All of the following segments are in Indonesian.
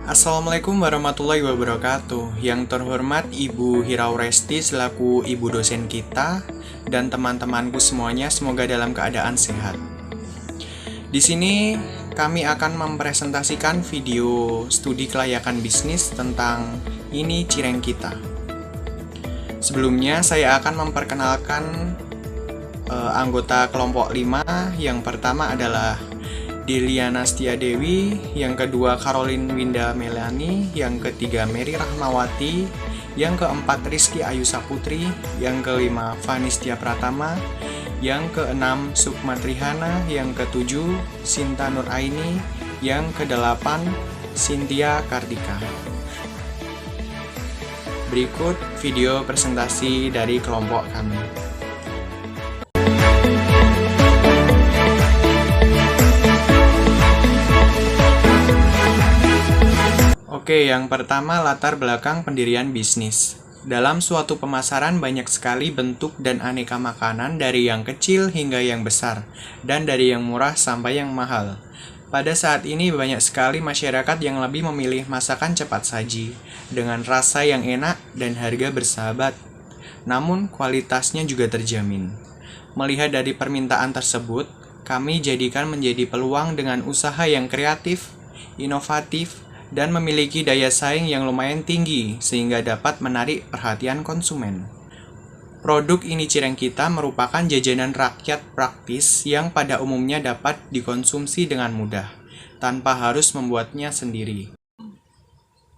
Assalamualaikum warahmatullahi wabarakatuh. Yang terhormat Ibu Hirauresti selaku ibu dosen kita dan teman-temanku semuanya semoga dalam keadaan sehat. Di sini kami akan mempresentasikan video studi kelayakan bisnis tentang ini cireng kita. Sebelumnya saya akan memperkenalkan anggota kelompok 5. Yang pertama adalah Deliana Stia Dewi, yang kedua Caroline Winda Melani, yang ketiga Mary Rahmawati, yang keempat Rizky Ayu Saputri, yang kelima Fani Setia Pratama, yang keenam Sukma Trihana, yang ketujuh Sinta Nur Aini, yang kedelapan Cynthia Kartika. Berikut video presentasi dari kelompok kami. Oke, yang pertama latar belakang pendirian bisnis. Dalam suatu pemasaran banyak sekali bentuk dan aneka makanan dari yang kecil hingga yang besar, dan dari yang murah sampai yang mahal. Pada saat ini banyak sekali masyarakat yang lebih memilih masakan cepat saji, dengan rasa yang enak dan harga bersahabat. Namun kualitasnya juga terjamin. Melihat dari permintaan tersebut, kami jadikan menjadi peluang dengan usaha yang kreatif, inovatif, dan memiliki daya saing yang lumayan tinggi sehingga dapat menarik perhatian konsumen. Produk ini cireng kita merupakan jajanan rakyat praktis yang pada umumnya dapat dikonsumsi dengan mudah, tanpa harus membuatnya sendiri.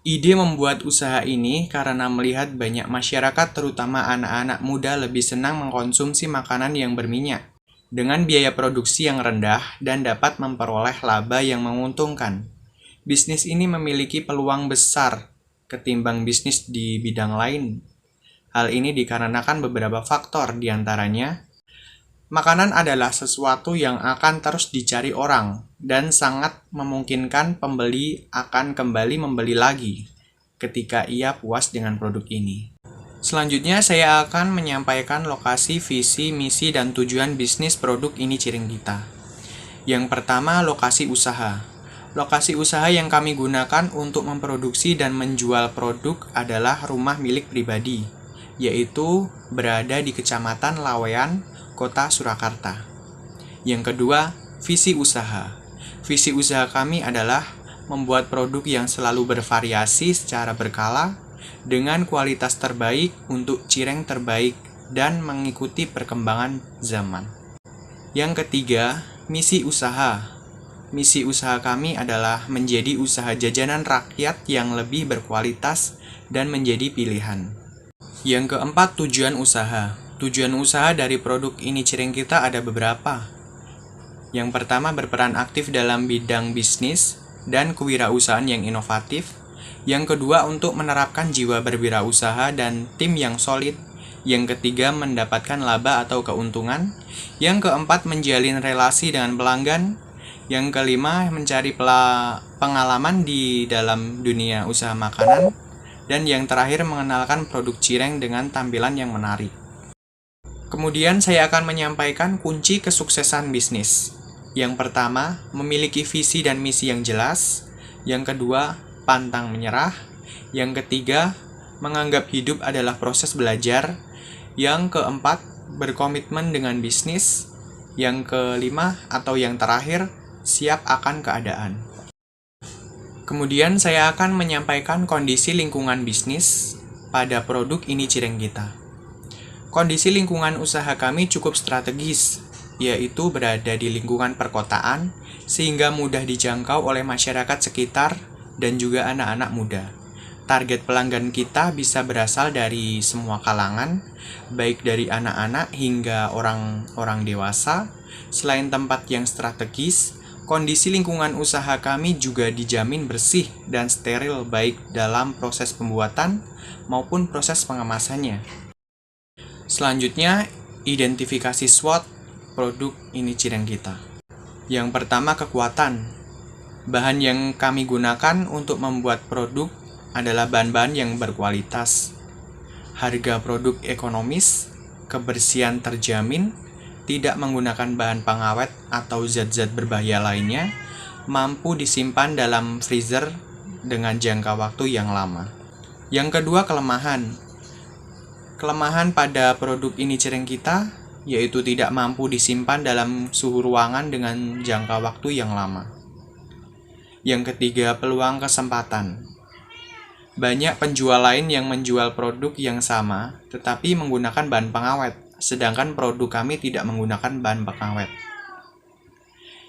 Ide membuat usaha ini karena melihat banyak masyarakat terutama anak-anak muda lebih senang mengkonsumsi makanan yang berminyak, dengan biaya produksi yang rendah dan dapat memperoleh laba yang menguntungkan. Bisnis ini memiliki peluang besar ketimbang bisnis di bidang lain. Hal ini dikarenakan beberapa faktor, diantaranya makanan adalah sesuatu yang akan terus dicari orang dan sangat memungkinkan pembeli akan kembali membeli lagi ketika ia puas dengan produk ini. Selanjutnya saya akan menyampaikan lokasi, visi, misi, dan tujuan bisnis produk ini cireng kita. Yang pertama, lokasi usaha. Lokasi usaha yang kami gunakan untuk memproduksi dan menjual produk adalah rumah milik pribadi, yaitu berada di Kecamatan Lawean, Kota Surakarta. Yang kedua, visi usaha. Visi usaha kami adalah membuat produk yang selalu bervariasi secara berkala, dengan kualitas terbaik untuk cireng terbaik dan mengikuti perkembangan zaman. Yang ketiga, misi usaha. Misi usaha kami adalah menjadi usaha jajanan rakyat yang lebih berkualitas dan menjadi pilihan. Yang keempat, tujuan usaha. Tujuan usaha dari produk ini cireng kita ada beberapa. Yang pertama, berperan aktif dalam bidang bisnis dan kewirausahaan yang inovatif. Yang kedua, untuk menerapkan jiwa berwirausaha dan tim yang solid. Yang ketiga, mendapatkan laba atau keuntungan. Yang keempat, menjalin relasi dengan pelanggan. Yang kelima, mencari pengalaman di dalam dunia usaha makanan. Dan yang terakhir, mengenalkan produk cireng dengan tampilan yang menarik. Kemudian saya akan menyampaikan kunci kesuksesan bisnis. Yang pertama, memiliki visi dan misi yang jelas. Yang kedua, pantang menyerah. Yang ketiga, menganggap hidup adalah proses belajar. Yang keempat, berkomitmen dengan bisnis. Yang kelima atau yang terakhir, siap akan keadaan. Kemudian saya akan menyampaikan kondisi lingkungan bisnis pada produk ini cireng kita. Kondisi lingkungan usaha kami cukup strategis, yaitu berada di lingkungan perkotaan sehingga mudah dijangkau oleh masyarakat sekitar dan juga anak-anak muda. Target pelanggan kita bisa berasal dari semua kalangan, baik dari anak-anak hingga orang dewasa. Selain tempat yang strategis, kondisi lingkungan usaha kami juga dijamin bersih dan steril baik dalam proses pembuatan maupun proses pengemasannya. Selanjutnya, identifikasi SWOT produk ini cireng kita. Yang pertama, kekuatan. Bahan yang kami gunakan untuk membuat produk adalah bahan-bahan yang berkualitas. Harga produk ekonomis, kebersihan terjamin, tidak menggunakan bahan pengawet atau zat-zat berbahaya lainnya, mampu disimpan dalam freezer dengan jangka waktu yang lama. Yang kedua, kelemahan. Kelemahan pada produk ini cireng kita yaitu tidak mampu disimpan dalam suhu ruangan dengan jangka waktu yang lama. Yang ketiga, peluang kesempatan. Banyak penjual lain yang menjual produk yang sama tetapi menggunakan bahan pengawet, sedangkan produk kami tidak menggunakan bahan pengawet.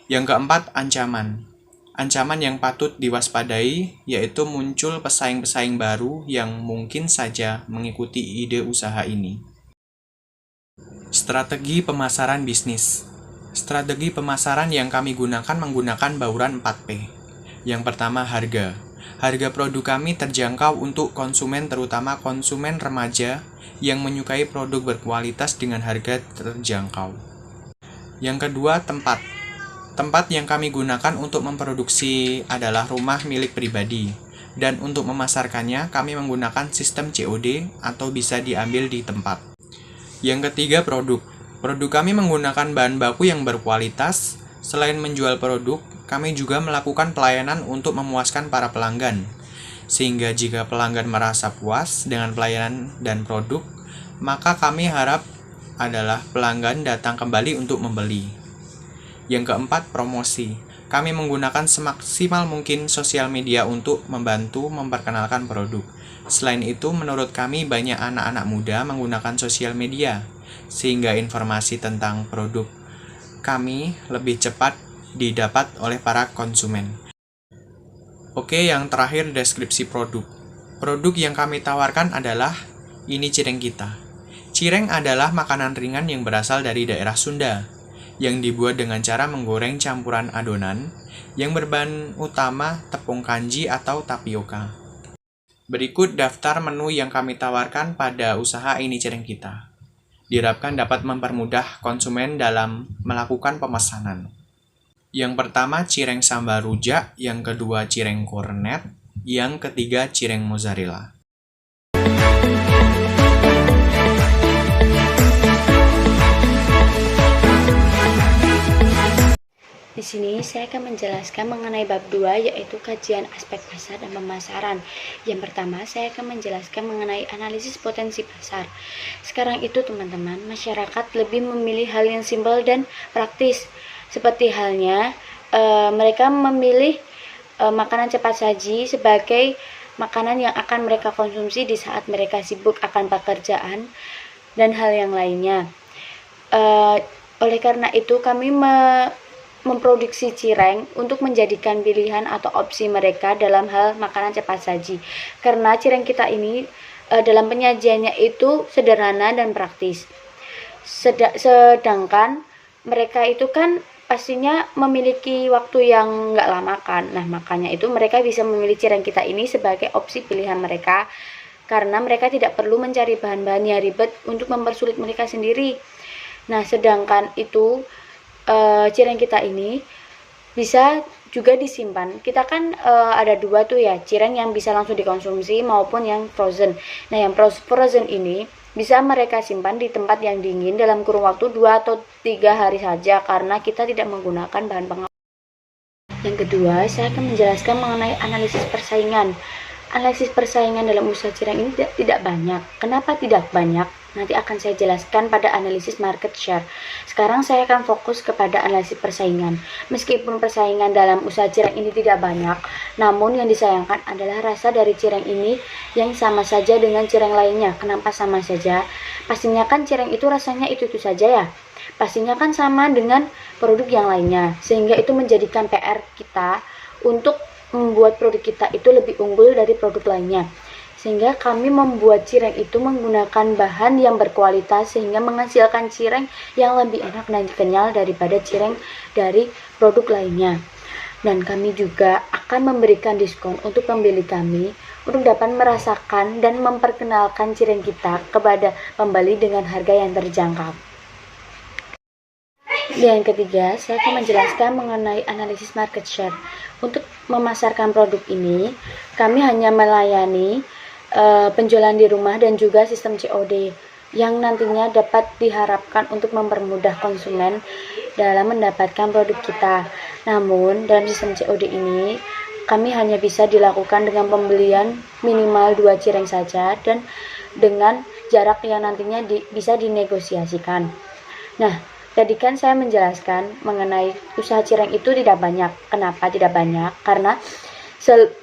Yang keempat, ancaman. Ancaman yang patut diwaspadai yaitu muncul pesaing-pesaing baru yang mungkin saja mengikuti ide usaha ini. Strategi pemasaran bisnis. Strategi pemasaran yang kami gunakan menggunakan bauran 4P. Yang pertama, harga. Harga produk kami terjangkau untuk konsumen, terutama konsumen remaja yang menyukai produk berkualitas dengan harga terjangkau. Yang kedua, tempat. Tempat yang kami gunakan untuk memproduksi adalah rumah milik pribadi, dan untuk memasarkannya kami menggunakan sistem COD atau bisa diambil di tempat. Yang ketiga, produk. Produk kami menggunakan bahan baku yang berkualitas. Selain menjual produk, kami juga melakukan pelayanan untuk memuaskan para pelanggan. Sehingga jika pelanggan merasa puas dengan pelayanan dan produk, maka kami harap adalah pelanggan datang kembali untuk membeli. Yang keempat, promosi. Kami menggunakan semaksimal mungkin sosial media untuk membantu memperkenalkan produk. Selain itu, menurut kami banyak anak-anak muda menggunakan sosial media, sehingga informasi tentang produk kami lebih cepat didapat oleh para konsumen. Oke, yang terakhir, deskripsi produk. Produk yang kami tawarkan adalah ini cireng kita. Cireng adalah makanan ringan yang berasal dari daerah Sunda, yang dibuat dengan cara menggoreng campuran adonan yang berbahan utama tepung kanji atau tapioka. Berikut daftar menu yang kami tawarkan pada usaha ini cireng kita. Diharapkan dapat mempermudah konsumen dalam melakukan pemesanan. Yang pertama, cireng sambal rujak, yang kedua cireng kornet, yang ketiga cireng mozzarella. Di sini saya akan menjelaskan mengenai bab 2, yaitu kajian aspek pasar dan pemasaran. Yang pertama, saya akan menjelaskan mengenai analisis potensi pasar. Sekarang itu teman-teman, masyarakat lebih memilih hal yang simpel dan praktis. Seperti halnya mereka memilih makanan cepat saji sebagai makanan yang akan mereka konsumsi di saat mereka sibuk akan pekerjaan dan hal yang lainnya. Oleh karena itu kami memproduksi cireng untuk menjadikan pilihan atau opsi mereka dalam hal makanan cepat saji. Karena cireng kita ini dalam penyajiannya itu sederhana dan praktis. Sedangkan mereka itu kan pastinya memiliki waktu yang nggak lama kan. Nah, makanya itu mereka bisa memilih cireng kita ini sebagai opsi pilihan mereka, karena mereka tidak perlu mencari bahan-bahan yang ribet untuk mempersulit mereka sendiri. Nah, sedangkan itu cireng kita ini bisa juga disimpan. Kita kan ada dua tuh ya, cireng yang bisa langsung dikonsumsi maupun yang frozen. Nah, yang frozen ini bisa mereka simpan di tempat yang dingin dalam kurun waktu 2 atau 3 hari saja, karena kita tidak menggunakan bahan pengawet. Yang kedua, saya akan menjelaskan mengenai analisis persaingan. Analisis persaingan dalam usaha cireng ini tidak banyak. Kenapa tidak banyak? Nanti akan saya jelaskan pada analisis market share. Sekarang saya akan fokus kepada analisis persaingan. Meskipun persaingan dalam usaha cireng ini tidak banyak, namun yang disayangkan adalah rasa dari cireng ini yang sama saja dengan cireng lainnya. Kenapa sama saja? Pastinya kan cireng itu rasanya itu-itu saja ya. Pastinya kan sama dengan produk yang lainnya. Sehingga itu menjadikan PR kita untuk membuat produk kita itu lebih unggul dari produk lainnya. Sehingga kami membuat cireng itu menggunakan bahan yang berkualitas, sehingga menghasilkan cireng yang lebih enak dan kenyal daripada cireng dari produk lainnya. Dan kami juga akan memberikan diskon untuk pembeli kami untuk dapat merasakan dan memperkenalkan cireng kita kepada pembeli dengan harga yang terjangkau. Yang ketiga, saya akan menjelaskan mengenai analisis market share. Untuk memasarkan produk ini, kami hanya melayani penjualan di rumah dan juga sistem COD yang nantinya dapat diharapkan untuk mempermudah konsumen dalam mendapatkan produk kita. Namun, dalam sistem COD ini, kami hanya bisa dilakukan dengan pembelian minimal 2 cireng saja dan dengan jarak yang nantinya bisa dinegosiasikan. Nah, tadi kan saya menjelaskan mengenai usaha cireng itu tidak banyak. Kenapa tidak banyak? Karena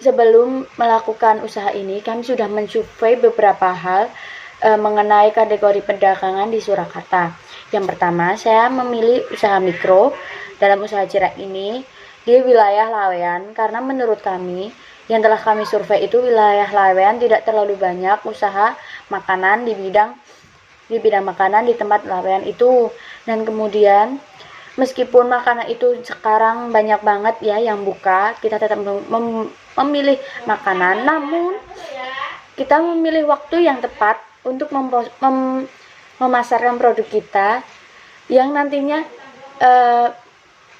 sebelum melakukan usaha ini, kami sudah mensurvei beberapa hal mengenai kategori perdagangan di Surakarta. Yang pertama, saya memilih usaha mikro dalam usaha cireng ini di wilayah Lawean, karena menurut kami yang telah kami survei itu wilayah Lawean tidak terlalu banyak usaha makanan di bidang makanan di tempat Lawean itu. Dan kemudian meskipun makanan itu sekarang banyak banget ya yang buka, kita tetap memilih makanan, namun kita memilih waktu yang tepat untuk memasarkan produk kita yang nantinya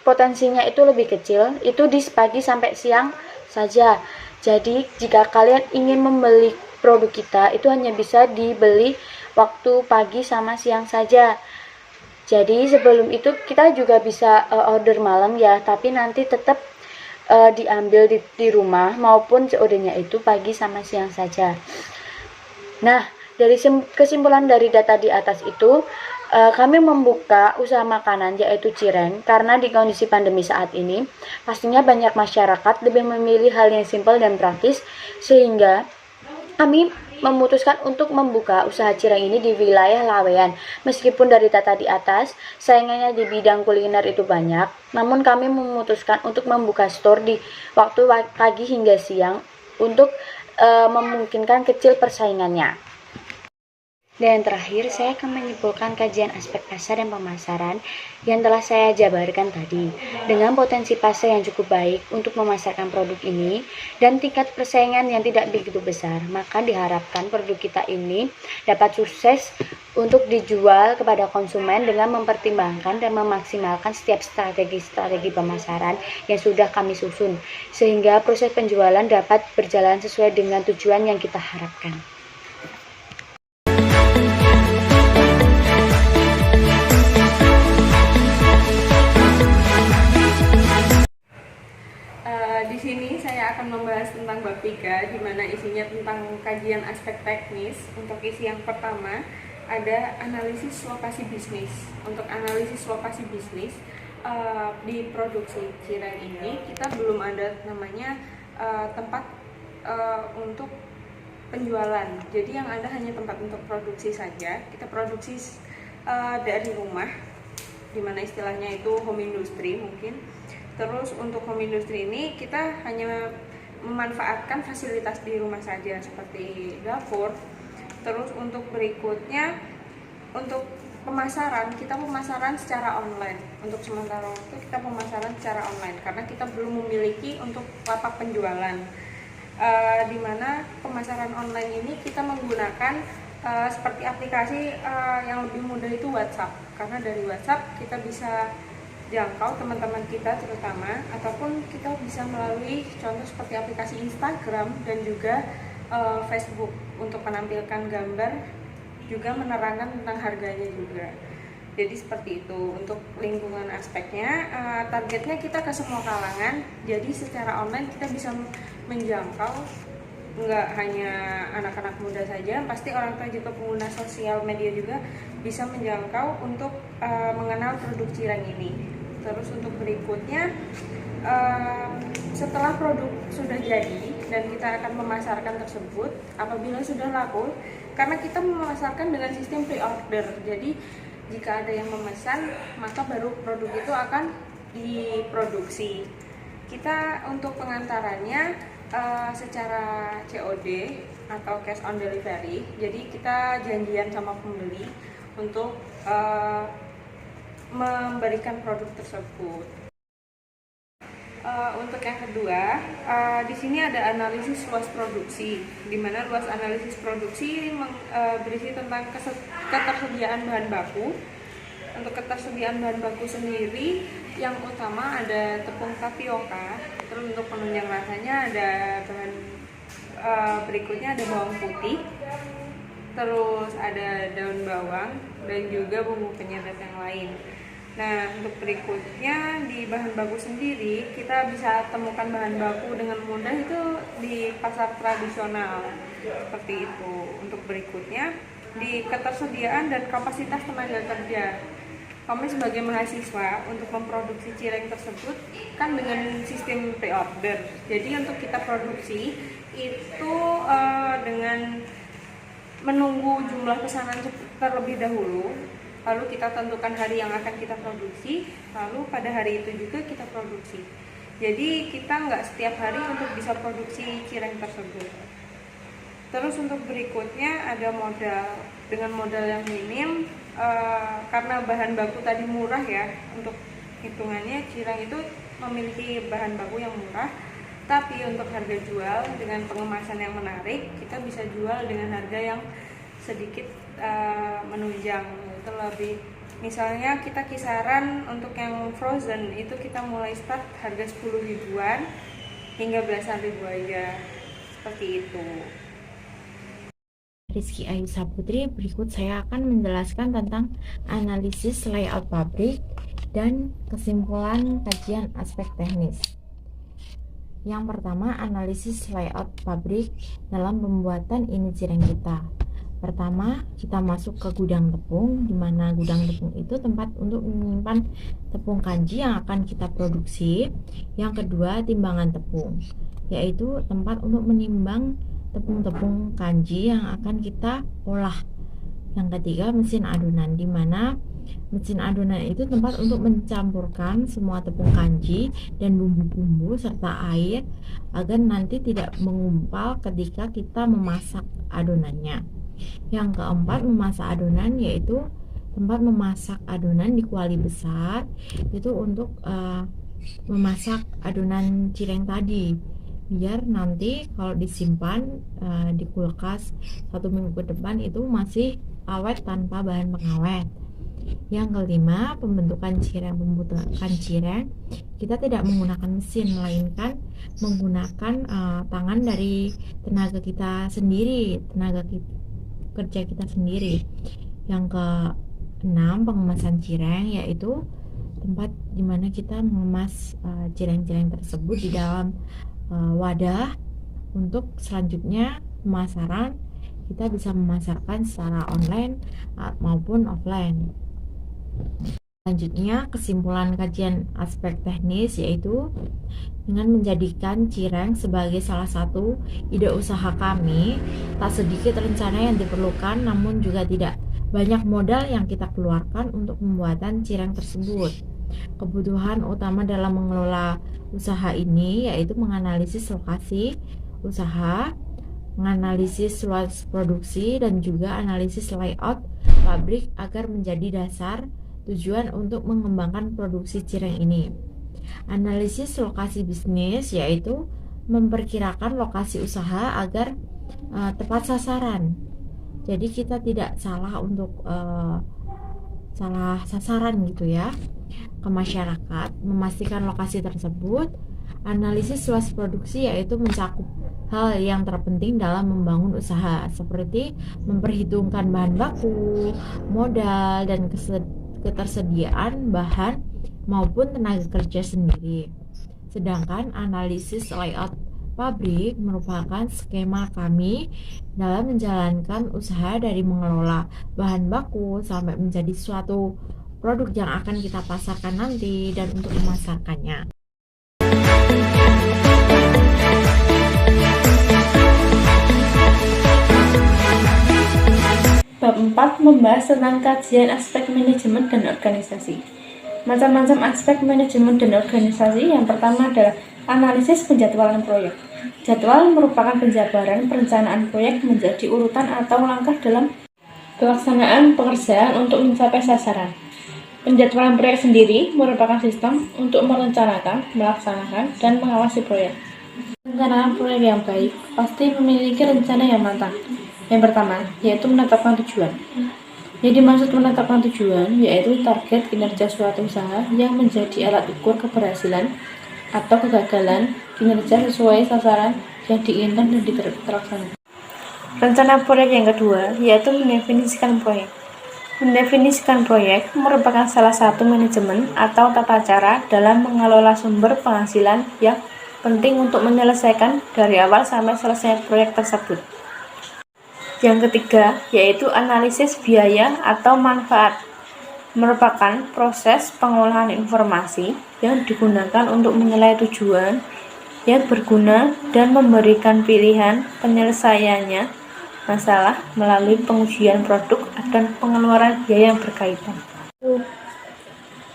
potensinya itu lebih kecil, itu di pagi sampai siang saja. Jadi jika kalian ingin membeli produk kita, itu hanya bisa dibeli waktu pagi sama siang saja. Jadi sebelum itu kita juga bisa order malam ya, tapi nanti tetap diambil di rumah, maupun COD-nya itu pagi sama siang saja. Nah, dari kesimpulan dari data di atas itu, kami membuka usaha makanan yaitu cireng karena di kondisi pandemi saat ini pastinya banyak masyarakat lebih memilih hal yang simpel dan praktis, sehingga kami memutuskan untuk membuka usaha cireng ini di wilayah Lawean. Meskipun dari data di atas saingannya di bidang kuliner itu banyak, namun kami memutuskan untuk membuka store di waktu pagi hingga siang untuk memungkinkan kecil persaingannya. Dan yang terakhir, saya akan menyimpulkan kajian aspek pasar dan pemasaran yang telah saya jabarkan tadi. Dengan potensi pasar yang cukup baik untuk memasarkan produk ini dan tingkat persaingan yang tidak begitu besar, maka diharapkan produk kita ini dapat sukses untuk dijual kepada konsumen dengan mempertimbangkan dan memaksimalkan setiap strategi pemasaran yang sudah kami susun, sehingga proses penjualan dapat berjalan sesuai dengan tujuan yang kita harapkan. Di sini saya akan membahas tentang bab 3, di mana isinya tentang kajian aspek teknis. Untuk isi yang pertama ada analisis lokasi bisnis. Untuk analisis lokasi bisnis di produksi cireng ini kita belum ada namanya tempat untuk penjualan. Jadi yang ada hanya tempat untuk produksi saja. Kita produksi dari rumah, dimana istilahnya itu home industry mungkin. Terus untuk home industry ini kita hanya memanfaatkan fasilitas di rumah saja seperti dapur. Terus untuk berikutnya, untuk pemasaran, kita pemasaran secara online. Untuk sementara waktu kita pemasaran secara online karena kita belum memiliki untuk lapak penjualan. Di mana pemasaran online ini kita menggunakan seperti aplikasi yang lebih mudah itu WhatsApp. Karena dari WhatsApp kita bisa jangkau teman-teman kita terutama, ataupun kita bisa melalui contoh seperti aplikasi Instagram dan juga Facebook untuk menampilkan gambar, juga menerangkan tentang harganya juga. Jadi seperti itu. Untuk lingkungan aspeknya, targetnya kita ke semua kalangan. Jadi secara online kita bisa menjangkau nggak hanya anak-anak muda saja, pasti orang tua juga pengguna sosial media juga bisa menjangkau untuk mengenal produk cireng ini. Terus untuk berikutnya, setelah produk sudah jadi dan kita akan memasarkan tersebut, apabila sudah laku, karena kita memasarkan dengan sistem pre-order, jadi jika ada yang memesan maka baru produk itu akan diproduksi. Kita untuk pengantarannya secara COD atau cash on delivery, jadi kita janjian sama pembeli untuk memberikan produk tersebut. Untuk yang kedua, di sini ada analisis luas produksi, di mana luas analisis produksi berisi tentang ketersediaan bahan baku. Untuk ketersediaan bahan baku sendiri, yang utama ada tepung tapioka. Terus untuk penunjang rasanya ada bahan berikutnya ada bawang putih, terus ada daun bawang dan juga bumbu penyedap yang lain. Nah, untuk berikutnya di bahan baku sendiri, kita bisa temukan bahan baku dengan mudah itu di pasar tradisional, seperti itu. Untuk berikutnya, di ketersediaan dan kapasitas tenaga kerja. Kami sebagai mahasiswa untuk memproduksi cireng tersebut kan dengan sistem pre-order. Jadi untuk kita produksi itu dengan menunggu jumlah pesanan terlebih dahulu, lalu kita tentukan hari yang akan kita produksi, lalu pada hari itu juga kita produksi. Jadi kita nggak setiap hari untuk bisa produksi cireng tersebut. Terus untuk berikutnya ada modal. Dengan modal yang minim, karena bahan baku tadi murah ya, untuk hitungannya cireng itu memiliki bahan baku yang murah, tapi untuk harga jual dengan pengemasan yang menarik, kita bisa jual dengan harga yang sedikit menunjang. Itu lebih, misalnya kita kisaran untuk yang frozen itu kita mulai start harga 10 ribuan hingga belasan ribu aja, seperti itu. Rizky Ayu Saputri, berikut saya akan menjelaskan tentang analisis layout pabrik dan kesimpulan kajian aspek teknis. Yang pertama, analisis layout pabrik dalam pembuatan ini cireng kita. Pertama, kita masuk ke gudang tepung, di mana gudang tepung itu tempat untuk menyimpan tepung kanji yang akan kita produksi. Yang kedua, timbangan tepung, yaitu tempat untuk menimbang tepung-tepung kanji yang akan kita olah. Yang ketiga, mesin adonan, di mana mesin adonan itu tempat untuk mencampurkan semua tepung kanji dan bumbu-bumbu serta air agar nanti tidak mengumpal ketika kita memasak adonannya. Yang keempat, memasak adonan, yaitu tempat memasak adonan di kuali besar, itu untuk memasak adonan cireng tadi, biar nanti kalau disimpan di kulkas 1 minggu ke depan itu masih awet tanpa bahan pengawet. Yang kelima, pembentukan cireng. Pembentukan cireng kita tidak menggunakan mesin, melainkan menggunakan tangan dari tenaga kita sendiri, tenaga kerja kita sendiri. Yang keenam, pengemasan cireng, yaitu tempat dimana kita mengemas cireng-cireng tersebut di dalam wadah. Untuk selanjutnya pemasaran, kita bisa memasarkan secara online maupun offline. Selanjutnya, kesimpulan kajian aspek teknis, yaitu dengan menjadikan cireng sebagai salah satu ide usaha kami, tak sedikit rencana yang diperlukan, namun juga tidak banyak modal yang kita keluarkan untuk pembuatan cireng tersebut. Kebutuhan utama dalam mengelola usaha ini yaitu menganalisis lokasi usaha, menganalisis luas produksi, dan juga analisis layout pabrik agar menjadi dasar tujuan untuk mengembangkan produksi cireng ini. Analisis lokasi bisnis, yaitu memperkirakan lokasi usaha agar tepat sasaran. Jadi kita tidak salah untuk salah sasaran gitu ya, ke masyarakat. Memastikan lokasi tersebut. Analisis luas produksi, yaitu mencakup hal yang terpenting dalam membangun usaha, seperti memperhitungkan bahan baku, modal, dan ketersediaan bahan maupun tenaga kerja sendiri. Sedangkan analisis layout pabrik merupakan skema kami dalam menjalankan usaha, dari mengelola bahan baku sampai menjadi suatu produk yang akan kita pasarkan nanti dan untuk memasarkannya. Bab 4 membahas tentang kajian aspek manajemen dan organisasi. Macam-macam aspek manajemen dan organisasi. Yang pertama adalah analisis penjadwalan proyek. Jadwal merupakan penjabaran perencanaan proyek menjadi urutan atau langkah dalam pelaksanaan pekerjaan untuk mencapai sasaran. Penjadwalan proyek sendiri merupakan sistem untuk merencanakan, melaksanakan, dan mengawasi proyek. Perencanaan proyek yang baik pasti memiliki rencana yang matang. Yang pertama, yaitu menetapkan tujuan. Yang dimaksud menetapkan tujuan, yaitu target kinerja suatu usaha yang menjadi alat ukur keberhasilan atau kegagalan kinerja sesuai sasaran yang diinginkan dan terlaksana. Rencana proyek yang kedua, yaitu mendefinisikan proyek. Mendefinisikan proyek merupakan salah satu manajemen atau tata cara dalam mengelola sumber penghasilan yang penting untuk menyelesaikan dari awal sampai selesai proyek tersebut. Yang ketiga, yaitu analisis biaya atau manfaat. Merupakan proses pengolahan informasi yang digunakan untuk menilai tujuan yang berguna dan memberikan pilihan penyelesaiannya masalah melalui pengujian produk dan pengeluaran biaya yang berkaitan.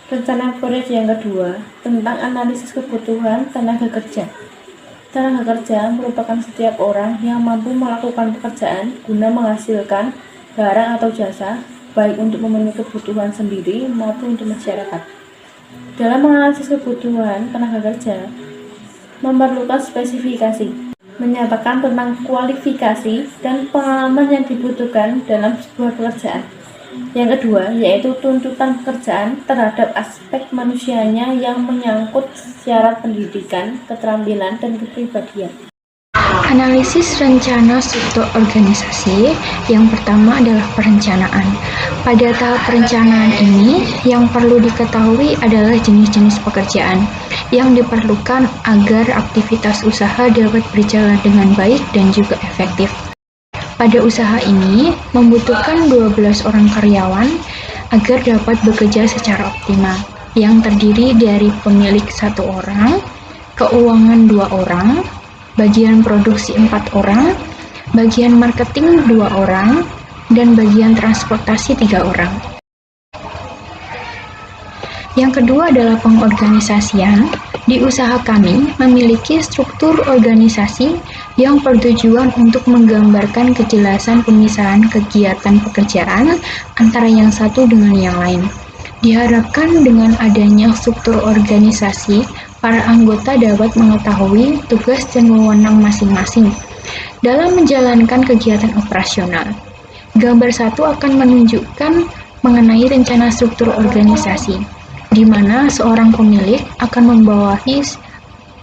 Rencana proyek yang kedua tentang analisis kebutuhan tenaga kerja. Tenaga kerja merupakan setiap orang yang mampu melakukan pekerjaan guna menghasilkan barang atau jasa, baik untuk memenuhi kebutuhan sendiri maupun untuk masyarakat. Dalam menganalisis kebutuhan tenaga kerja, memerlukan spesifikasi, menyatakan tentang kualifikasi dan pengalaman yang dibutuhkan dalam sebuah pekerjaan. Yang kedua, yaitu tuntutan pekerjaan terhadap aspek manusianya yang menyangkut syarat pendidikan, keterampilan, dan kepribadian. Analisis rencana struktur organisasi yang pertama adalah perencanaan. Pada tahap perencanaan ini, yang perlu diketahui adalah jenis-jenis pekerjaan yang diperlukan agar aktivitas usaha dapat berjalan dengan baik dan juga efektif. Pada usaha ini, membutuhkan 12 orang karyawan agar dapat bekerja secara optimal, yang terdiri dari pemilik 1 orang, keuangan 2 orang, bagian produksi 4 orang, bagian marketing 2 orang, dan bagian transportasi 3 orang. Yang kedua adalah pengorganisasian. Di usaha kami memiliki struktur organisasi yang bertujuan untuk menggambarkan kejelasan pemisahan kegiatan pekerjaan antara yang satu dengan yang lain. Diharapkan dengan adanya struktur organisasi, para anggota dapat mengetahui tugas dan wewenang masing-masing dalam menjalankan kegiatan operasional. Gambar 1 akan menunjukkan mengenai rencana struktur organisasi, di mana seorang pemilik akan membawahi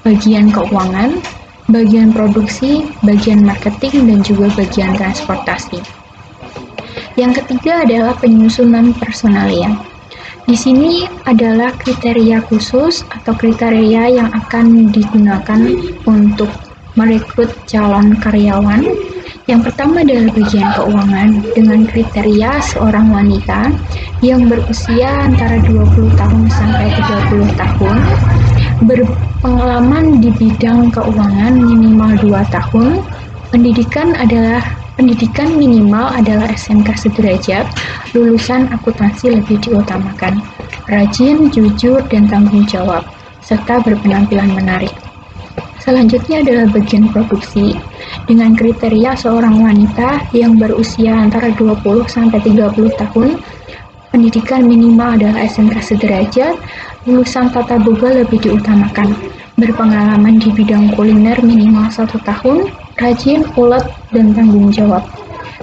bagian keuangan, bagian produksi, bagian marketing, dan juga bagian transportasi. Yang ketiga adalah penyusunan personalia. Di sini adalah kriteria khusus atau kriteria yang akan digunakan untuk merekrut calon karyawan. Yang pertama adalah bagian keuangan dengan kriteria seorang wanita yang berusia antara 20 tahun sampai 30 tahun, berpengalaman di bidang keuangan minimal 2 tahun, pendidikan minimal adalah SMK sederajat, lulusan akuntansi lebih diutamakan, rajin, jujur, dan tanggung jawab, serta berpenampilan menarik. Selanjutnya adalah bagian produksi dengan kriteria seorang wanita yang berusia antara 20 sampai 30 tahun, pendidikan minimal adalah SMK sederajat, lulusan tata boga lebih diutamakan, berpengalaman di bidang kuliner minimal 1 tahun, rajin, ulet, dan tanggung jawab.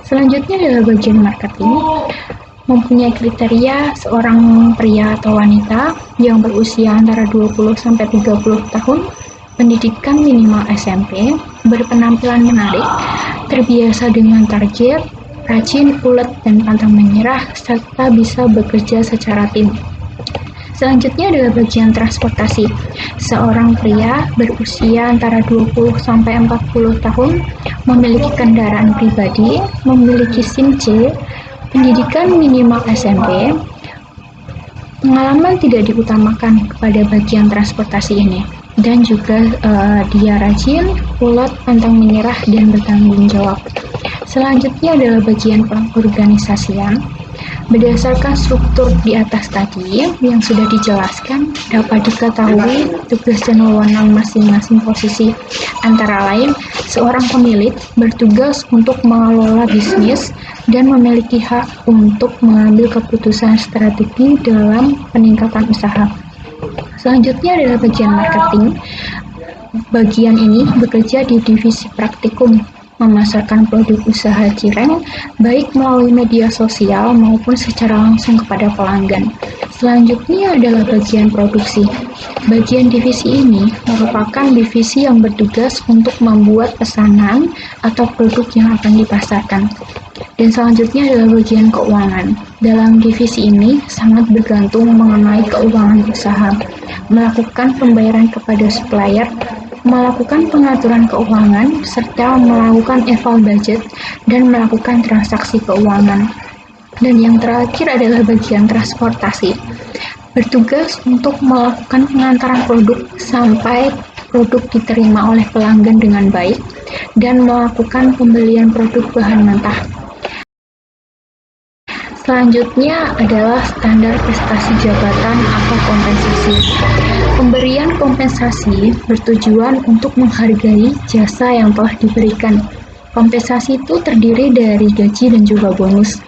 Selanjutnya adalah bagian marketing, mempunyai kriteria seorang pria atau wanita yang berusia antara 20 sampai 30 tahun, pendidikan minimal SMP, berpenampilan menarik, terbiasa dengan target, rajin, ulet, dan pantang menyerah, serta bisa bekerja secara tim. Selanjutnya adalah bagian transportasi. Seorang pria berusia antara 20 sampai 40 tahun, memiliki kendaraan pribadi, memiliki SIM C, pendidikan minimal SMP. Pengalaman tidak diutamakan kepada bagian transportasi ini, dan juga dia rajin, ulet, pantang menyerah, dan bertanggung jawab. Selanjutnya adalah bagian pengorganisasian. Berdasarkan struktur di atas tadi yang sudah dijelaskan, dapat diketahui tugas dan wewenang masing-masing posisi. Antara lain, seorang pemilik bertugas untuk mengelola bisnis dan memiliki hak untuk mengambil keputusan strategi dalam peningkatan usaha. Selanjutnya adalah bagian marketing. Bagian ini bekerja di divisi praktikum, memasarkan produk usaha cireng baik melalui media sosial maupun secara langsung kepada pelanggan. Selanjutnya adalah bagian produksi. Bagian divisi ini merupakan divisi yang bertugas untuk membuat pesanan atau produk yang akan dipasarkan. Dan selanjutnya adalah bagian keuangan. Dalam divisi ini sangat bergantung mengenai keuangan usaha, melakukan pembayaran kepada supplier, melakukan pengaturan keuangan, serta melakukan eval budget dan melakukan transaksi keuangan. Dan yang terakhir adalah bagian transportasi, bertugas untuk melakukan pengantaran produk sampai produk diterima oleh pelanggan dengan baik dan melakukan pembelian produk bahan mentah. Selanjutnya adalah standar prestasi jabatan atau kompensasi. Pemberian kompensasi bertujuan untuk menghargai jasa yang telah diberikan. Kompensasi itu terdiri dari gaji dan juga bonus.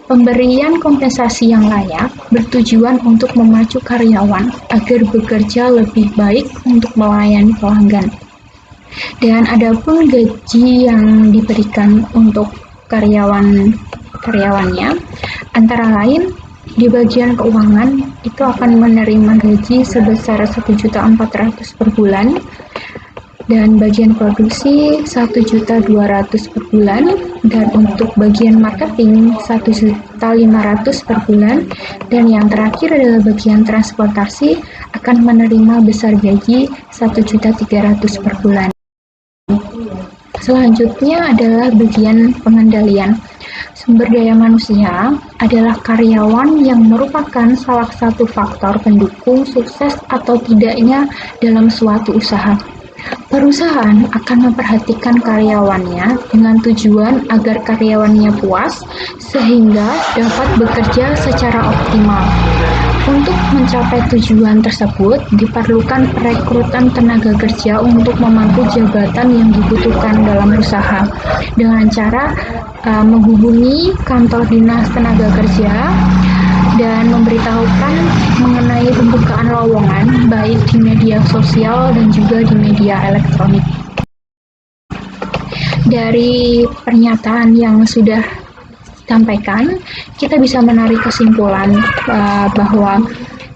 Pemberian kompensasi yang layak bertujuan untuk memacu karyawan agar bekerja lebih baik untuk melayani pelanggan. Dan adapun gaji yang diberikan untuk karyawannya, antara lain di bagian keuangan itu akan menerima gaji sebesar 1.400.000 per bulan, dan bagian produksi 1.200.000 per bulan, dan untuk bagian marketing 1.500.000 per bulan, dan yang terakhir adalah bagian transportasi akan menerima besar gaji 1.300.000 per bulan. Selanjutnya adalah bagian pengendalian. Sumber daya manusia adalah karyawan yang merupakan salah satu faktor pendukung sukses atau tidaknya dalam suatu usaha. Perusahaan akan memperhatikan karyawannya dengan tujuan agar karyawannya puas sehingga dapat bekerja secara optimal. Untuk mencapai tujuan tersebut, diperlukan perekrutan tenaga kerja untuk memangku jabatan yang dibutuhkan dalam usaha dengan cara menghubungi kantor dinas tenaga kerja dan memberitahukan mengenai pembukaan lowongan baik di media sosial dan juga di media elektronik. Dari pernyataan yang sudah disampaikan, kita bisa menarik kesimpulan bahwa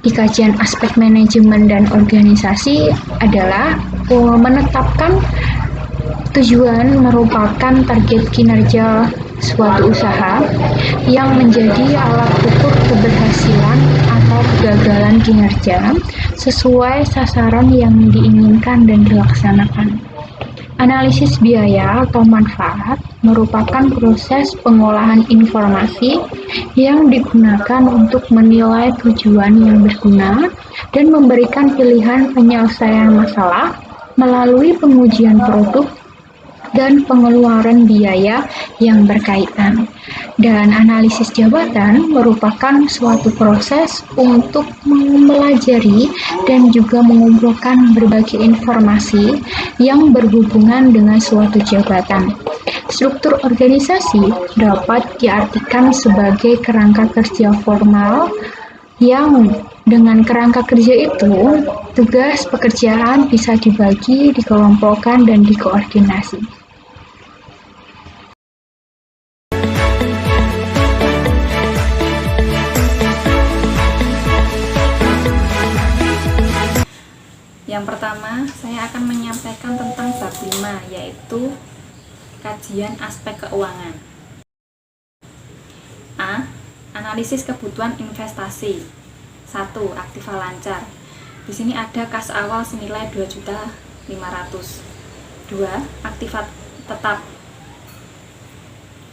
di kajian aspek manajemen dan organisasi adalah menetapkan tujuan merupakan target kinerja suatu usaha yang menjadi alat ukur keberhasilan atau kegagalan kinerja sesuai sasaran yang diinginkan dan dilaksanakan. Analisis biaya atau manfaat merupakan proses pengolahan informasi yang digunakan untuk menilai tujuan yang berguna dan memberikan pilihan penyelesaian masalah melalui pengujian produk dan pengeluaran biaya yang berkaitan. Dan analisis jabatan merupakan suatu proses untuk mempelajari dan juga mengumpulkan berbagai informasi yang berhubungan dengan suatu jabatan. Struktur organisasi dapat diartikan sebagai kerangka kerja formal yang dengan kerangka kerja itu, tugas pekerjaan bisa dibagi, dikelompokkan, dan dikoordinasi. Yang pertama, saya akan menyampaikan tentang bab 5, yaitu kajian aspek keuangan. A. Analisis kebutuhan investasi. 1. Aktiva lancar. Di sini ada kas awal senilai 2.500.000. 2. Aktiva tetap.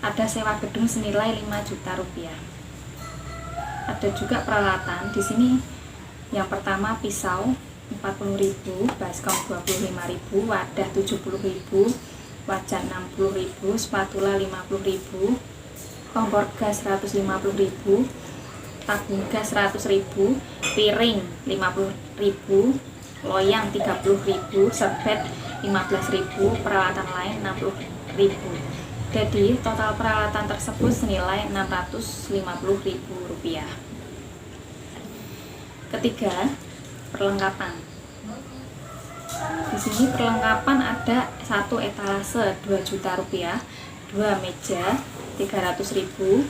Ada sewa gedung senilai 5 juta rupiah. Ada juga peralatan. Di sini yang pertama pisau 40.000, baskom 25.000, wadah 70.000, wajan 60.000, spatula 50.000, kompor gas 150.000, tabung gas 100.000, piring 50.000, loyang 30.000, serbet 15.000, peralatan lain 60.000. Jadi total peralatan tersebut senilai Rp650.000. Ketiga, perlengkapan. Di sini perlengkapan ada 1 etalase 2 juta rupiah, 2 meja 300.000,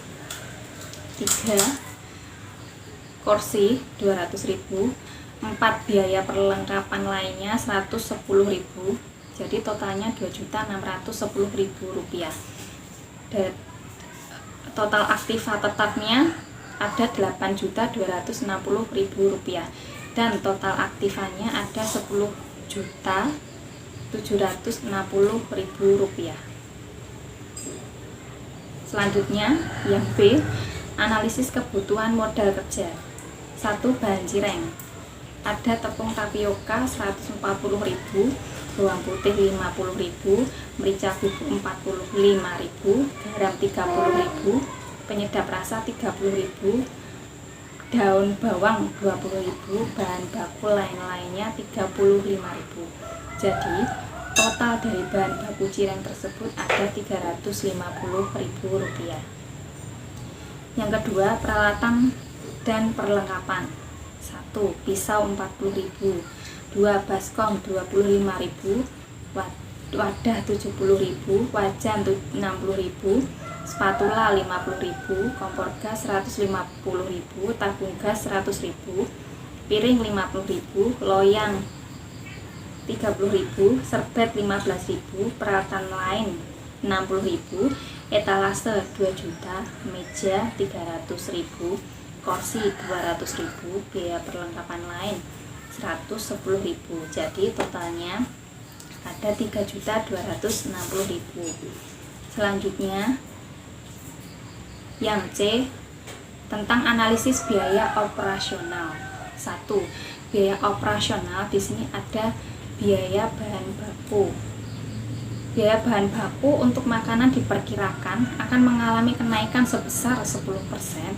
3 kursi 200.000, 4 biaya perlengkapan lainnya 110.000. Jadi totalnya Rp2.610.000. total aktiva tetapnya ada Rp8.260.000 dan total aktivanya ada Rp10.760.000. Selanjutnya yang B, analisis kebutuhan modal kerja. 1. Bahan cireng. Ada tepung tapioka 140.000, bawang putih 50.000, merica bubuk 45.000, garam 30.000, penyedap rasa 30.000, daun bawang 20.000, bahan baku lain-lainnya 35.000. Jadi total dari bahan baku cireng tersebut ada Rp350.000. Yang kedua, peralatan dan perlengkapan. 1. Pisau 40.000, 2. Baskom 25.000, wadah 70.000, wajan 60.000, spatula 50.000, kompor gas 150.000, tabung gas 100.000, piring 50.000, loyang 30.000, serbet 15.000, peralatan lain 60.000, etalase 2 juta, meja 300.000, kursi 200.000, biaya perlengkapan lain 110.000. Jadi totalnya ada 3.260.000. Selanjutnya yang C, tentang analisis biaya operasional. 1. Biaya operasional, di sini ada biaya bahan baku. Biaya bahan baku untuk makanan diperkirakan akan mengalami kenaikan sebesar 10%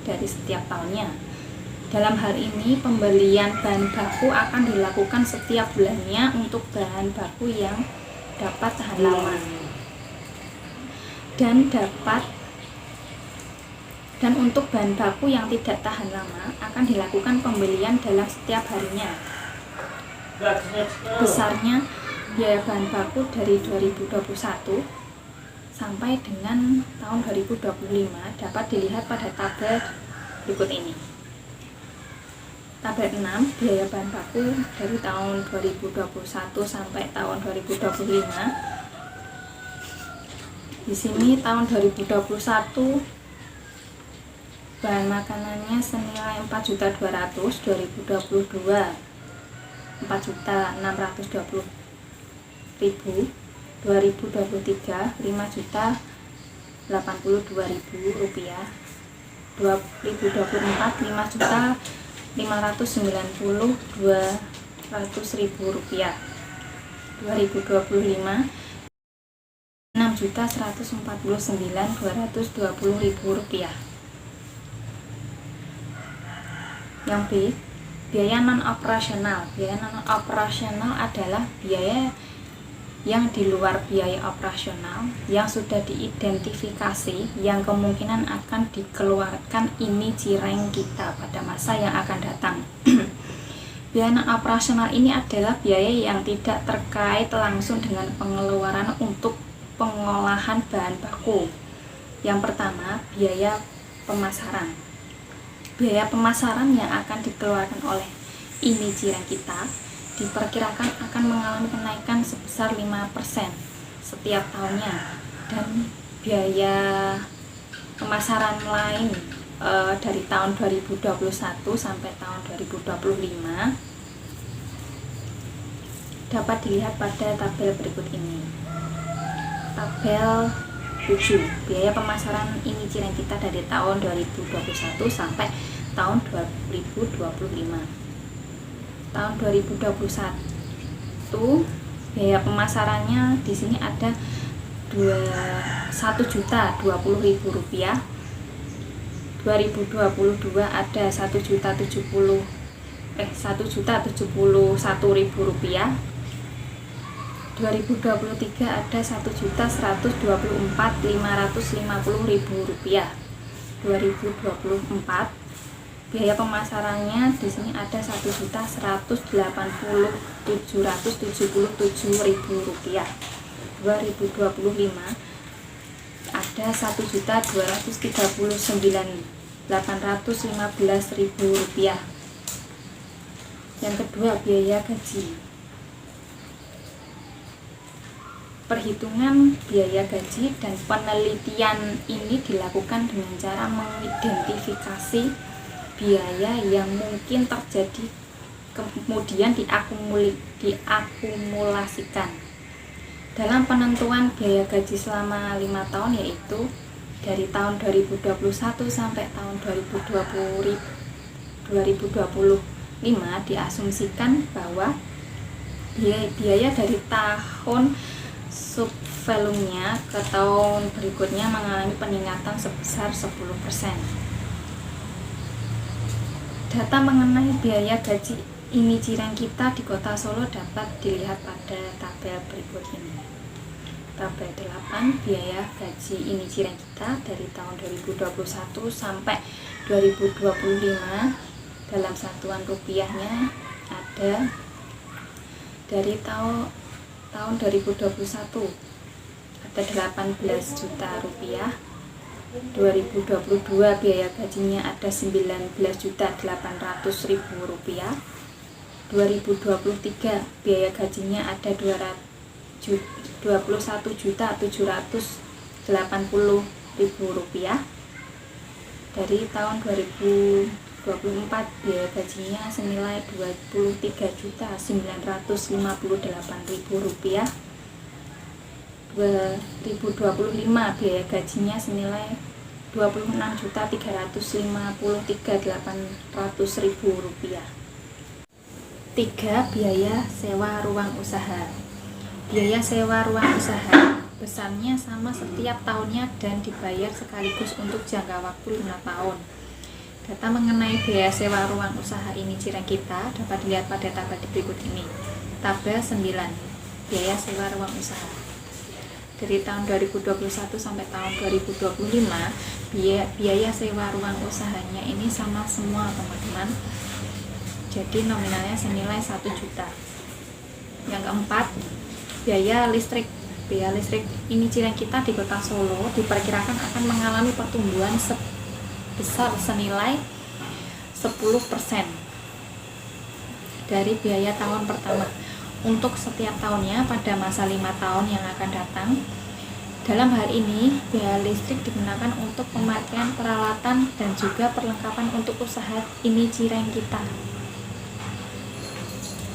dari setiap tahunnya. Dalam hal ini, pembelian bahan baku akan dilakukan setiap bulannya untuk bahan baku yang dapat tahan lama dan untuk bahan baku yang tidak tahan lama akan dilakukan pembelian dalam setiap harinya. Besarnya biaya bahan baku dari 2021 sampai dengan tahun 2025 dapat dilihat pada tabel berikut ini. Tabel 6, biaya bahan baku dari tahun 2021 sampai tahun 2025. Di sini tahun 2021 bahan makanannya senilai 4.200.000, 2022 4.620.000, 2023 5.082.000 rupiah, 2024 5.590.200.000 rupiah, 2025 6.149.220.000 rupiah. Yang B, biaya non-operasional. Biaya non-operasional adalah biaya yang di luar biaya operasional yang sudah diidentifikasi yang kemungkinan akan dikeluarkan ini cireng kita pada masa yang akan datang. Biaya non-operasional ini adalah biaya yang tidak terkait langsung dengan pengeluaran untuk pengolahan bahan baku. Yang pertama, biaya pemasaran. Biaya pemasaran yang akan dikeluarkan oleh ini cireng kita diperkirakan akan mengalami kenaikan sebesar 5% setiap tahunnya, dan biaya pemasaran lain dari tahun 2021 sampai tahun 2025 dapat dilihat pada tabel berikut ini. Tabel 7, biaya pemasaran ini cireng kita dari tahun 2021 sampai tahun 2025. Tahun 2021 biaya pemasarannya di sini ada Rp1.020.000. 2022 ada Rp1.071.000. 2023 ada Rp1.124.550.000. 2024 biaya pemasarannya di sini ada Rp1.147.777.000. 2025 ada Rp1.239.815.000. Yang kedua, biaya gaji. Perhitungan biaya gaji dan penelitian ini dilakukan dengan cara mengidentifikasi biaya yang mungkin terjadi kemudian diakumulasikan dalam penentuan biaya gaji selama 5 tahun, yaitu dari tahun 2021 sampai tahun 2025 diasumsikan bahwa biaya dari tahun subvalumenya ke tahun berikutnya mengalami peningkatan sebesar 10%. Data mengenai biaya gaji ini cireng kita di Kota Solo dapat dilihat pada tabel berikut ini. Tabel 8, biaya gaji ini cireng kita dari tahun 2021 sampai 2025 dalam satuan rupiahnya ada dari tahun 2021 ada 18 juta rupiah, 2022 biaya gajinya ada 19.800.000 rupiah, 2023 biaya gajinya ada 21.780.000 rupiah. Dari tahun 2024 biaya gajinya senilai 23.958.000 rupiah. 2025 biaya gajinya senilai 26.353.800.000 rupiah. 3. Biaya sewa ruang usaha. Biaya sewa ruang usaha besarnya sama setiap tahunnya dan dibayar sekaligus untuk jangka waktu 5 tahun. Data mengenai biaya sewa ruang usaha ini cireng kita dapat dilihat pada tabel berikut ini. Tabel 9, biaya sewa ruang usaha. Dari tahun 2021 sampai tahun 2025, biaya sewa ruang usahanya ini sama semua, teman-teman. Jadi nominalnya senilai 1 juta. Yang keempat, biaya listrik. Biaya listrik ini cireng kita di Kota Solo diperkirakan akan mengalami pertumbuhan sebesar senilai 10% dari biaya tahun pertama untuk setiap tahunnya pada masa 5 tahun yang akan datang. Dalam hal ini, biaya listrik digunakan untuk pemakaian peralatan dan juga perlengkapan untuk usaha ini cireng kita,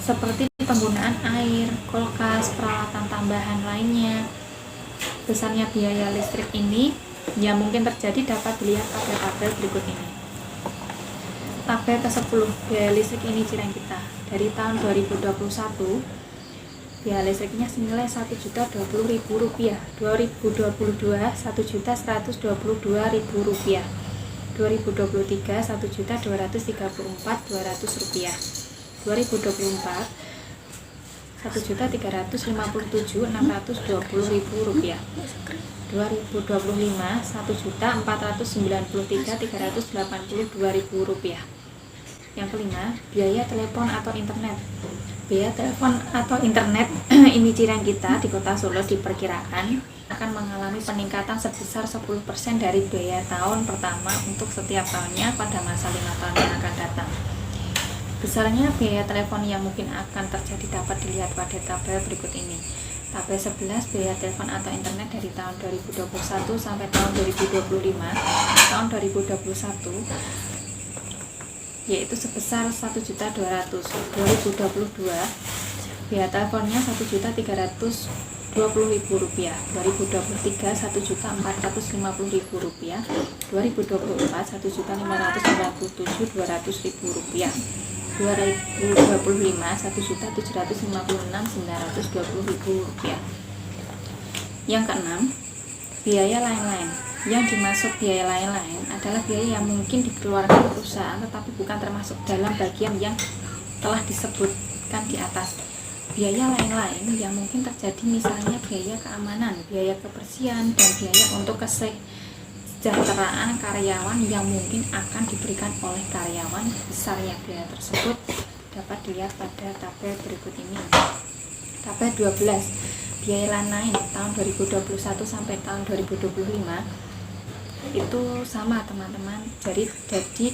seperti penggunaan air, kulkas, peralatan tambahan lainnya. Besarnya biaya listrik ini yang mungkin terjadi dapat dilihat pada tabel berikut ini. Tabel ke-10, biaya listrik ini cireng kita. Dari tahun 2021, biaya listriknya senilai Rp1.020.000, 2022 Rp1.122.000, 2023 Rp1.234.200, 2024 Rp1.357.620.000, 2025 Rp1.493.382.000. Yang kelima, biaya telepon atau internet. Biaya telepon atau internet ini cireng kita di Kota Solo diperkirakan akan mengalami peningkatan sebesar 10% dari biaya tahun pertama untuk setiap tahunnya pada masa 5 tahun yang akan datang. Besarnya biaya telepon yang mungkin akan terjadi dapat dilihat pada tabel berikut ini. Tabel 11, biaya telepon atau internet dari tahun 2021 sampai tahun 2025. Tahun 2021 yaitu sebesar 1.200.000. 2022 biaya teleponnya Rp1.320.000, 2023 Rp1.450.000, 2024 Rp1.597.200.000, 2025 Rp1.756.920.000. Yang keenam, biaya lain-lain. Yang dimaksud biaya lain-lain adalah biaya yang mungkin dikeluarkan perusahaan tetapi bukan termasuk dalam bagian yang telah disebutkan di atas. Biaya lain-lain yang mungkin terjadi misalnya biaya keamanan, biaya kebersihan, dan biaya untuk kesejahteraan karyawan yang mungkin akan diberikan oleh karyawan. Besarnya biaya tersebut dapat dilihat pada tabel berikut ini. Tabel 12, biaya lain-lain tahun 2021 sampai tahun 2025 itu sama, teman-teman. Jadi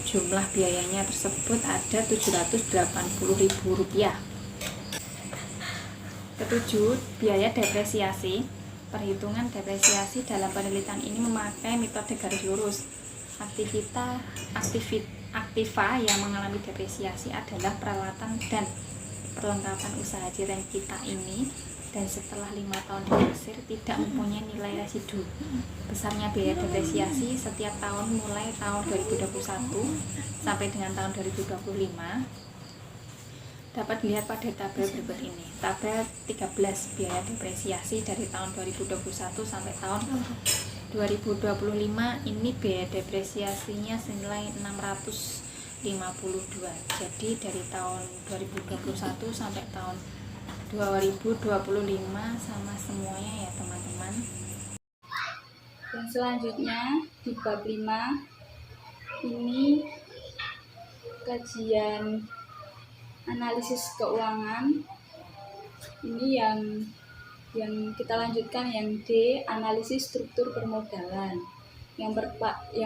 jumlah biayanya tersebut ada Rp780.000. Ketujuh, biaya depresiasi. Perhitungan depresiasi dalam penelitian ini memakai metode garis lurus. Aktiva yang mengalami depresiasi adalah peralatan dan perlengkapan usaha cireng kita ini, dan setelah 5 tahun diusir tidak mempunyai nilai residu. Besarnya biaya depresiasi setiap tahun mulai tahun 2021 sampai dengan tahun 2025 dapat dilihat pada tabel berikut ini. Tabel 13, biaya depresiasi dari tahun 2021 sampai tahun 2025. Ini biaya depresiasinya senilai 652. Jadi dari tahun 2021 sampai tahun 2025 sama semuanya ya teman-teman. Dan selanjutnya di bab 5 ini kajian analisis keuangan. Ini yang kita lanjutkan yang D, analisis struktur permodalan. Yang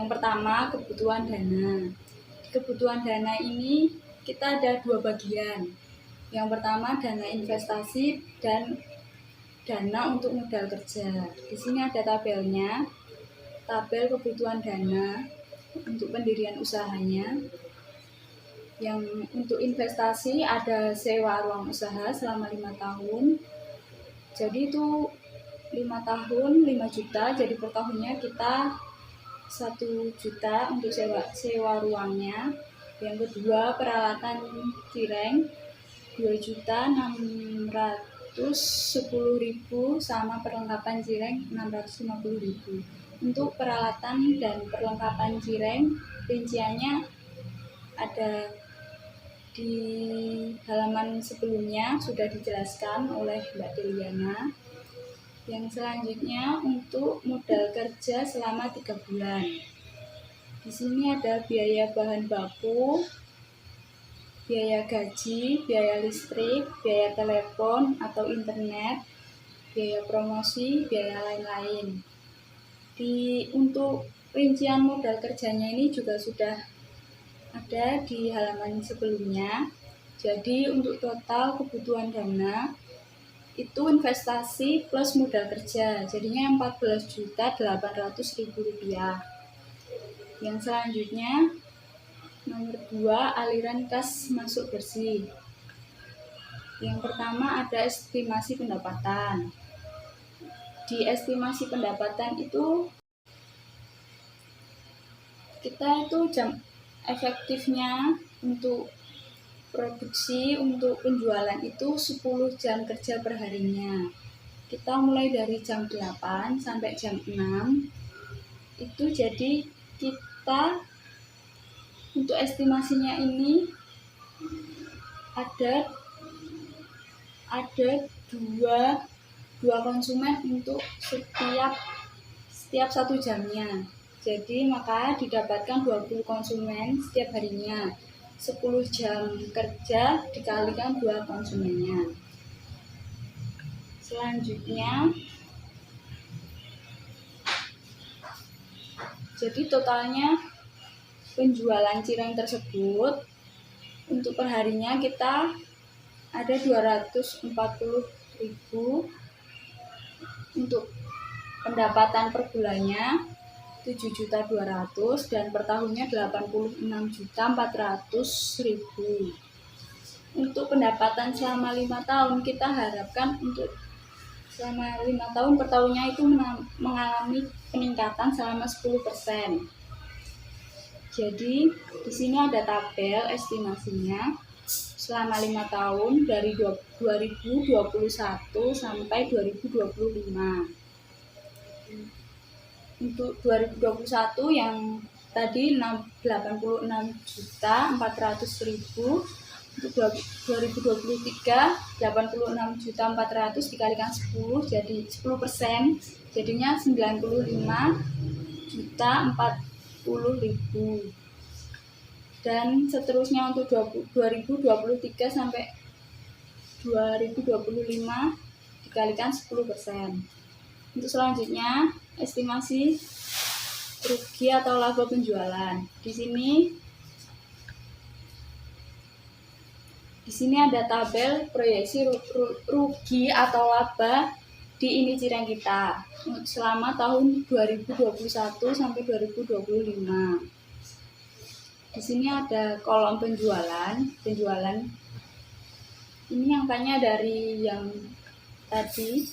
pertama, kebutuhan dana. Di kebutuhan dana ini kita ada 2 bagian. Yang pertama, dana investasi dan dana untuk modal kerja. Di sini ada tabelnya. Tabel kebutuhan dana untuk pendirian usahanya. Yang untuk investasi ada sewa ruang usaha selama 5 tahun. Jadi itu 5 tahun 5 juta, jadi per tahunnya kita 1 juta untuk sewa ruangnya. Yang kedua, peralatan cireng 2.610.000 sama perlengkapan cireng 650.000. Untuk peralatan dan perlengkapan cireng rinciannya ada di halaman sebelumnya, sudah dijelaskan oleh Mbak Deliana. Yang selanjutnya untuk modal kerja selama 3 bulan. Di sini ada biaya bahan baku, biaya gaji, biaya listrik, biaya telepon atau internet, biaya promosi, biaya lain-lain. Untuk rincian modal kerjanya ini juga sudah ada di halaman sebelumnya. Jadi untuk total kebutuhan dana itu investasi plus modal kerja, jadinya 14.800.000 rupiah. Yang selanjutnya nomor 2, aliran kas masuk bersih. Yang pertama ada estimasi pendapatan. Di estimasi pendapatan itu kita itu jam efektifnya untuk produksi, untuk penjualan itu 10 jam kerja per harinya. Kita mulai dari jam 8 sampai jam 6. Itu jadi kita untuk estimasinya ini ada dua konsumen untuk setiap 1 jamnya. Jadi maka didapatkan 20 konsumen setiap harinya. 10 jam kerja dikalikan 2 konsumennya. Selanjutnya, jadi totalnya penjualan cireng tersebut untuk perharinya kita ada 240.000. Untuk pendapatan per bulannya 7.200.000 dan per tahunnya 86.400.000. Untuk pendapatan selama 5 tahun kita harapkan untuk selama 5 tahun per tahunnya itu mengalami peningkatan selama 10%. Jadi di sini ada tabel estimasinya selama 5 tahun dari 2021 sampai 2025. Untuk 2021 yang tadi 86.400.000, untuk 2023 86.400.000 dikalikan 10 jadi 10%, jadinya 95.040.000. Dan seterusnya untuk 2023 sampai 2025 dikalikan 10%. Untuk selanjutnya estimasi rugi atau laba penjualan. Di Di sini ada tabel proyeksi rugi atau laba di ini cireng kita selama tahun 2021 sampai 2025. Di sini ada kolom penjualan ini angkanya dari yang tadi,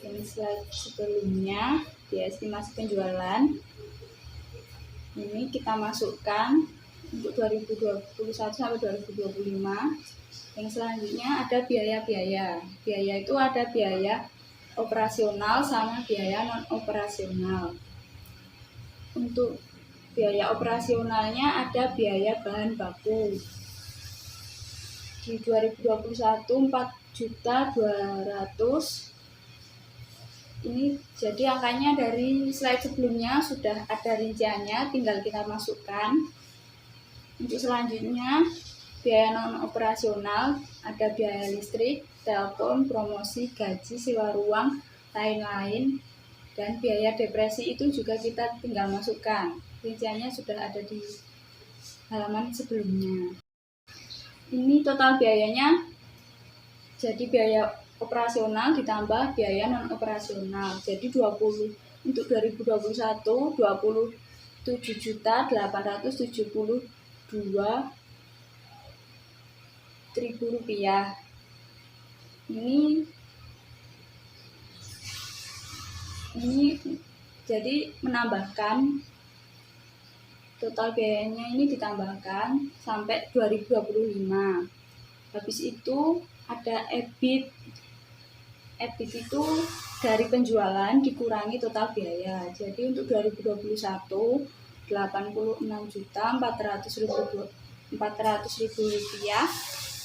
yang slide sebelumnya, di estimasi penjualan. Ini kita masukkan untuk 2021 sampai 2025. Yang selanjutnya ada biaya-biaya. Biaya itu ada biaya operasional sama biaya non-operasional. Untuk biaya operasionalnya ada biaya bahan baku. Di 2021 4.200.000. Ini jadi angkanya dari slide sebelumnya sudah ada rinciannya, tinggal kita masukkan. Untuk selanjutnya biaya non operasional ada biaya listrik, telepon, promosi, gaji, sewa ruang, lain-lain, dan biaya depresi itu juga kita tinggal masukkan. Rinciannya sudah ada di halaman sebelumnya. Ini total biayanya, jadi biaya operasional ditambah biaya non operasional, jadi 20 untuk 2021 27.872.000 rupiah. Ini jadi menambahkan total biayanya ini ditambahkan sampai 2025. Habis itu ada EBIT. EBIT itu dari penjualan dikurangi total biaya. Jadi untuk 2021 86.400.000 rupiah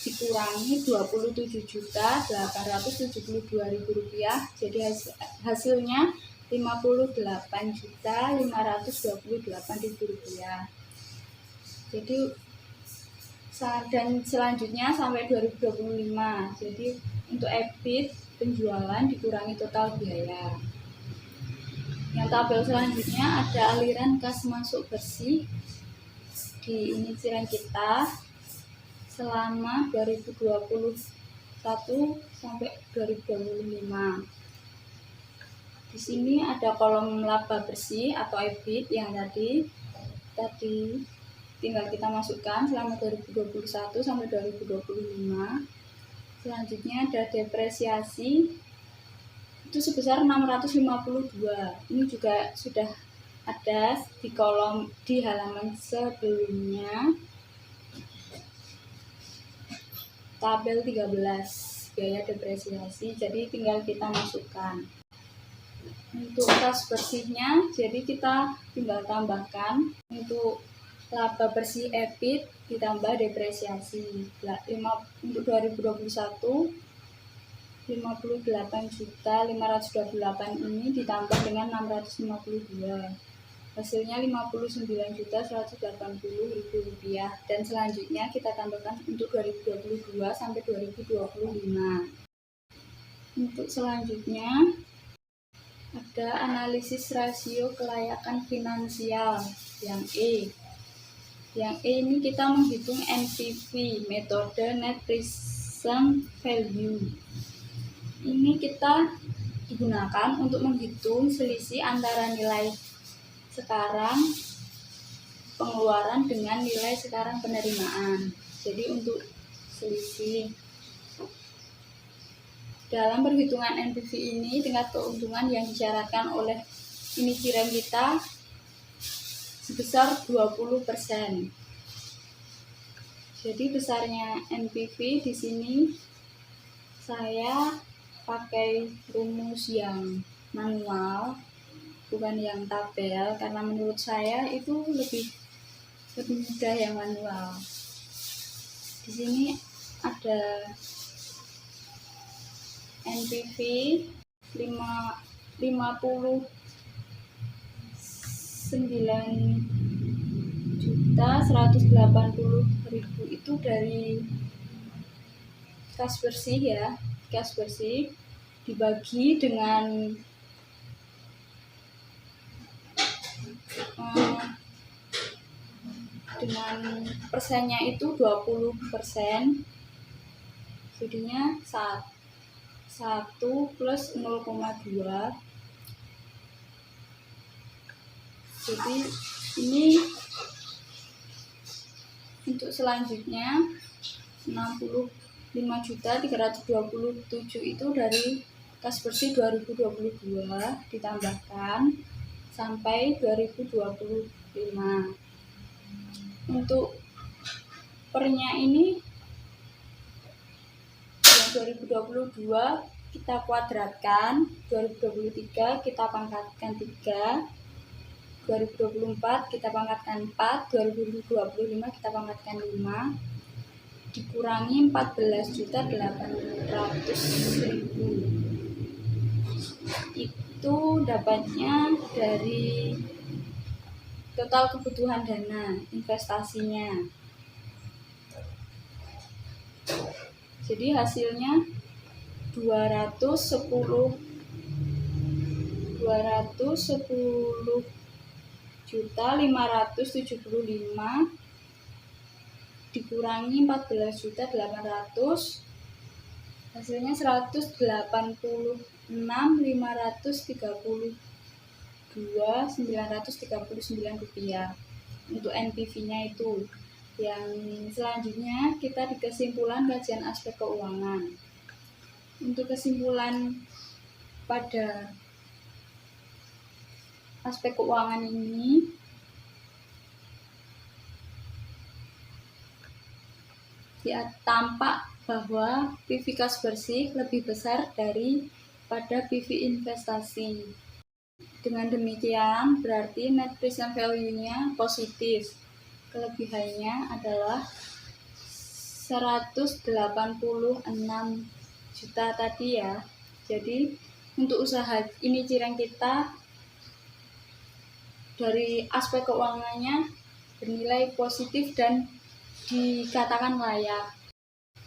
dikurangi 27.872.000 rupiah. Jadi hasilnya 58.528.000 rupiah. Jadi dan selanjutnya sampai 2025. Jadi untuk EBIT penjualan dikurangi total biaya. Yang tabel selanjutnya ada aliran kas masuk bersih di ini cireng kita selama 2021 sampai 2025. Di sini ada kolom laba bersih atau EBIT yang tadi tinggal kita masukkan selama 2021 sampai 2025. Selanjutnya ada depresiasi itu sebesar 652. Ini juga sudah ada di kolom di halaman sebelumnya. Tabel 13 biaya depresiasi, jadi tinggal kita masukkan. Untuk kas bersihnya, jadi kita tinggal tambahkan untuk laba bersih EBIT ditambah depresiasi. Untuk 2021 58.528 ini ditambah dengan 652. Hasilnya 59.180.000 rupiah. Dan selanjutnya kita tambahkan untuk 2022 sampai 2025. Untuk selanjutnya ada analisis rasio kelayakan finansial yang E. Yang E ini kita menghitung NPV, metode Net Present Value. Ini kita digunakan untuk menghitung selisih antara nilai sekarang pengeluaran dengan nilai sekarang penerimaan. Jadi untuk selisih dalam perhitungan NPV ini, tingkat keuntungan yang disyaratkan oleh ini cireng kita sebesar 20%. Jadi besarnya NPV di sini saya pakai rumus yang manual, bukan yang tabel, karena menurut saya itu lebih mudah yang manual. Di sini ada NPV 59.180.000 itu dari kas bersih ya, kas bersih dibagi dengan dengan persennya itu 20%, jadinya 1 plus 0,2. Jadi ini untuk selanjutnya 65.327 itu dari kas bersih 2022 ditambahkan sampai 2025. Untuk pernya ini yang 2022 kita kuadratkan, 2023 kita pangkatkan 3, 2024 kita pangkatkan 4, 2025 kita pangkatkan 5, dikurangi 14.800.000. Itu dapatnya dari total kebutuhan dana investasinya. Jadi hasilnya 210.575 dikurangi 14.800.000, hasilnya 186.532.939 rupiah untuk NPV-nya itu. Yang selanjutnya kita di kesimpulan kajian aspek keuangan. Untuk kesimpulan pada aspek keuangan ini, tampak bahwa PV kas bersih lebih besar daripada PV investasi. Dengan demikian berarti net present value-nya positif. Kelebihannya adalah 186 juta tadi ya. Jadi untuk usaha ini Cireng kita dari aspek keuangannya bernilai positif dan dikatakan layak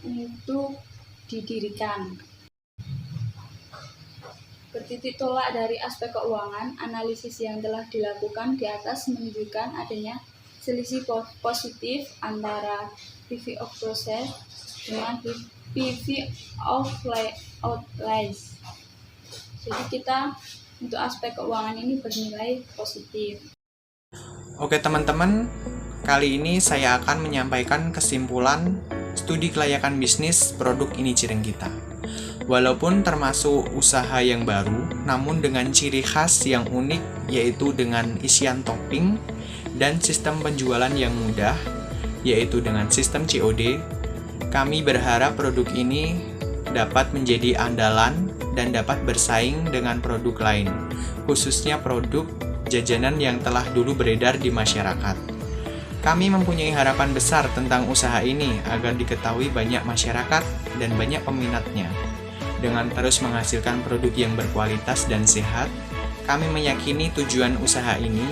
untuk didirikan. Bertitik tolak dari aspek keuangan, analisis yang telah dilakukan di atas menunjukkan adanya selisih positif antara PV of process dengan PV of outlays. Jadi kita untuk aspek keuangan ini bernilai positif. Oke teman-teman, kali ini saya akan menyampaikan kesimpulan studi kelayakan bisnis produk ini Cireng kita. Walaupun termasuk usaha yang baru, namun dengan ciri khas yang unik yaitu dengan isian topping dan sistem penjualan yang mudah, yaitu dengan sistem COD, kami berharap produk ini dapat menjadi andalan dan dapat bersaing dengan produk lain, khususnya produk jajanan yang telah dulu beredar di masyarakat. Kami mempunyai harapan besar tentang usaha ini agar diketahui banyak masyarakat dan banyak peminatnya. Dengan terus menghasilkan produk yang berkualitas dan sehat, kami meyakini tujuan usaha ini,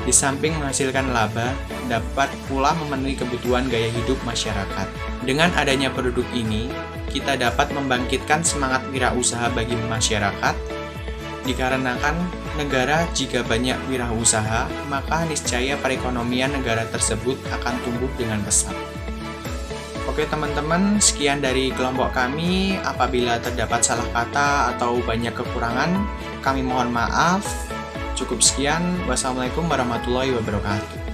di samping menghasilkan laba, dapat pula memenuhi kebutuhan gaya hidup masyarakat. Dengan adanya produk ini, kita dapat membangkitkan semangat wirausaha bagi masyarakat, dikarenakan negara jika banyak wirausaha, maka niscaya perekonomian negara tersebut akan tumbuh dengan pesat. Oke teman-teman, sekian dari kelompok kami. Apabila terdapat salah kata atau banyak kekurangan, kami mohon maaf. Cukup sekian. Wassalamualaikum warahmatullahi wabarakatuh.